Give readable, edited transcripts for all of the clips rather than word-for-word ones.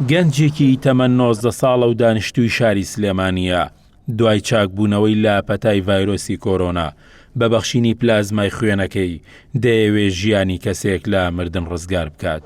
گەنجێکی تەمەن 19 ساڵە و دانیشتووی شاری سلێمانیە دوای چاکبوونەوەی لە پەتای ڤایرۆسی کۆرۆنا بە بەخشینی پلازمای خوێنەکەی دەیەوێت ژیانی کەسێک لە مردن ڕزگار بکات.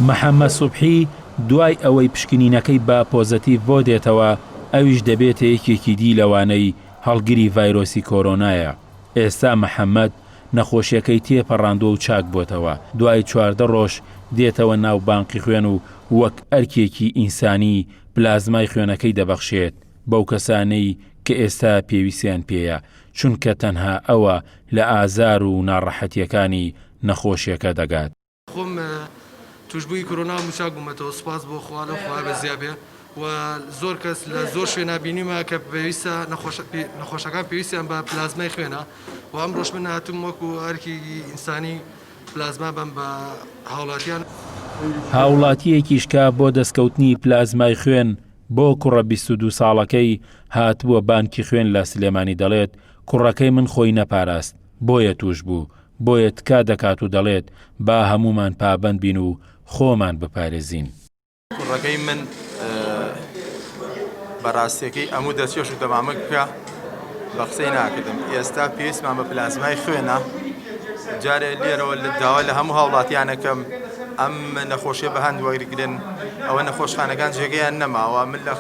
محەممەد سوبحی دوای ئەوەی پشکنینەکەی بە پۆزەتیڤ بۆ دێتەوە ئەویش دەبێتە یەکێکی دی لەوانەی هەڵگری ڤایرۆسی کۆرۆنایە. ئێستا محەممەد نەخۆشیەکەی تێپەڕاندووە و چاک بۆتەوە. دوای 14 ڕۆژ دێتەوە ناو بانقی خوێن و وەک ئەرکێکی ئینسانی پلازمای خوێنەکەی دەبەخشێت بەو کەسانەی کە ئێستا پێویستیان پێیە، چونکە تەنها ئەوە لە ئازار و ناڕەحەتیەکانی نەخۆشیەکە دەگات. خۆم توشبووی کۆرۆنا موچاک بوومەتەوە، سوپاس بۆ خوا لە خوا بەزیابێ و زۆر کەس لە زۆر شوێنە بینیمە کە پێویستە نەخۆشەکان پێویستیان بە پلازمای خوێنە و ئەمڕۆژ من هاتووم وەکو ئەرکی ئینسانی پلازما بم بە هاوڵاتیان. هاوڵاتیەکیشکە بۆ دەستکەوتنی پلازمای خوێن بۆ کوڕە 22 ساڵەکەی هاتبووە بانکی خوێن لە سلێمانی دەڵێت کوڕەکەی من خۆی نەپاراست، بۆیە توش بوو، بۆیە تکا دەکات و دەڵێت با هەمومان پابەند بین و خۆمان بپارێزین. کوڕەکەی من بەڕاستیەکەی ئەموو دەستێش و دەمامە بکە بە قسەی ناکردم. ئێستا پێویستمان بە پلازمای خوێنە. جارێ لێرەوە لە داوا لە هەموو هاوڵاتیانەکەم ئەم نەخۆشیە بە هەند وەرگرن، ئەوە نەخۆشخانەکان جێگەیان نەماوە. من لە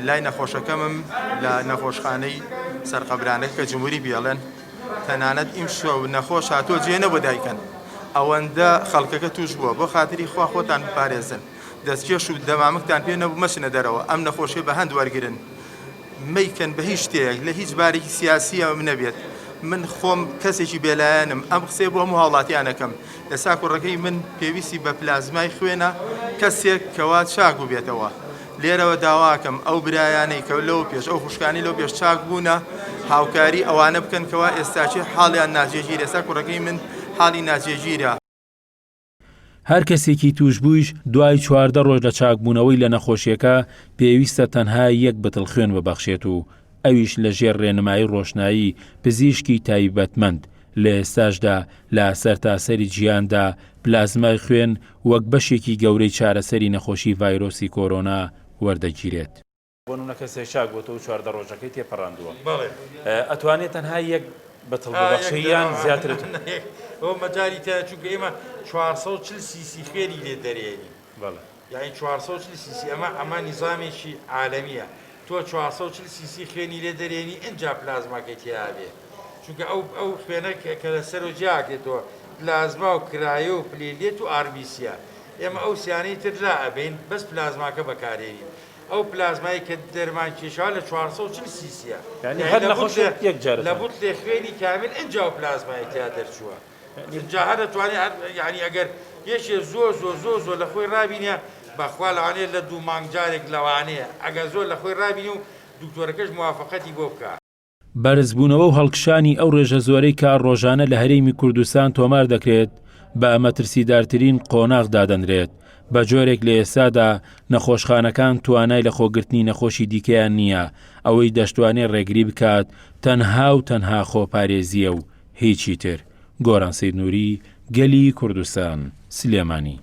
لای نەخۆشەکەمم لە نەخۆشخانەی سەرقەبرانەکە کە جمهوری بێڵێن تەنانەت ئیم شوە و نەخۆش هاتۆ جێ نەبوو دایکەن، ئەوەندە خەڵکەکە توش بووە. بۆ خاتری خوا خۆتان بپارێزن، دەستکێش و دەمامکتان پێ نەبوو مەچنە دەرەوە، ئەم نەخۆشیە بە هەند وەرگرن، مەیکەن بە هیچ شتێک لە هیچ بارێکی سیاسیە نەبێت. من خۆم کەسێکی بێلایەنم، ئەم قسێ بۆ هەموو هاوڵاتیانەکەم. ئێستا کوڕەکەی من پێویستی بە پلازمای خوێنە، کەسێک کەوا چاک بوو بێتەوە. لێرەوە داواکەم ئەو برایانەی کە لەو پێش ئەو خوشکانی لەو پێش چاک بوونە هاوکاری ئەوانە بکەن کەوا ئێستاچی حاڵیان ناجێگیر. ئێستا کوڕەکەی من حاڵی ناجێگیرە. هەر کەسێکی توش بوویش دوای 14 ڕۆژ لە چاکبوونەوەی لە نەخۆشیەکە پێویستە تەنها یەک بەتڵ خوێن ببەخشێت و ئەویش لە ژێر ڕێنمایی ڕۆشنایی پزیشکی تایبەتمەند. لە ئێستاشدا لە سەرتاسەری جیهاندا پلازمای خوێن وەک بەشێکی گەورەی چارەسەری نەخۆشی ڤایرۆسی کۆرۆنا وەردەگیرێت. بۆ نمونە کەسێک چاک بۆتەوە و 14 ڕۆژەکەی تێپەڕاندووە، ئەتوانێت تەنها یەک بەتڵ ببەخشێت یان زیاترێت؟ ئەو مەجای تایە چونکە ئێمە 440 سیسی خوێنی لێ دەرێنی، یعنی 440 سیسی ئەمە نیزامێکی عالەمیە. تۆ 440 سیسی خوێنی لێ دەرێنی ئەنجا پلازماکەی تیاابێ، چونکە ئەو خوێنە کە لەسەر و جاکێتەوە پلازما و کرایە و پلێلێت و ئاربیسیە. ئێمە ئەو سیانەی تررا ئەبین بەس پلازماکە بەکارێنین. ئەو پلازمایی کە دەرمان کێشاوە لە 440 سیسیە، لە بوت لێ خوێنی کامل ئەنجا و پلازمای تیا دەرچووە. اینجا هەر دەتوانێت یعنی ئەگەر یەکێ زۆر لە خۆی ڕابینە بەخوا لەوانەیە لە 2 مانگ جارێک لەوانەیە ئەگەر زۆر لە خۆی ڕابینی و دکتۆرەکەش موافقەتی بۆ بکە. بەرزبوونەوە و هەڵکشانی ئەو ڕێژە زۆرەی کار ڕۆژانە لە هەرێمی کوردستان تۆمار دەکرێت بە مەترسیدارترین قۆناغ دادەنرێت. بە جۆرێک لە ئێستادا نەخۆشخانەکان توانای لە خۆگرتنی نەخۆشی دیکەیان نییە، ئەوەی دەشتوانێت ڕێگری بکات تەنها و تەنها خۆپارێزیە و هیچی تر. گۆران سەید نووری، گەلی کوردستان، سلێمانی.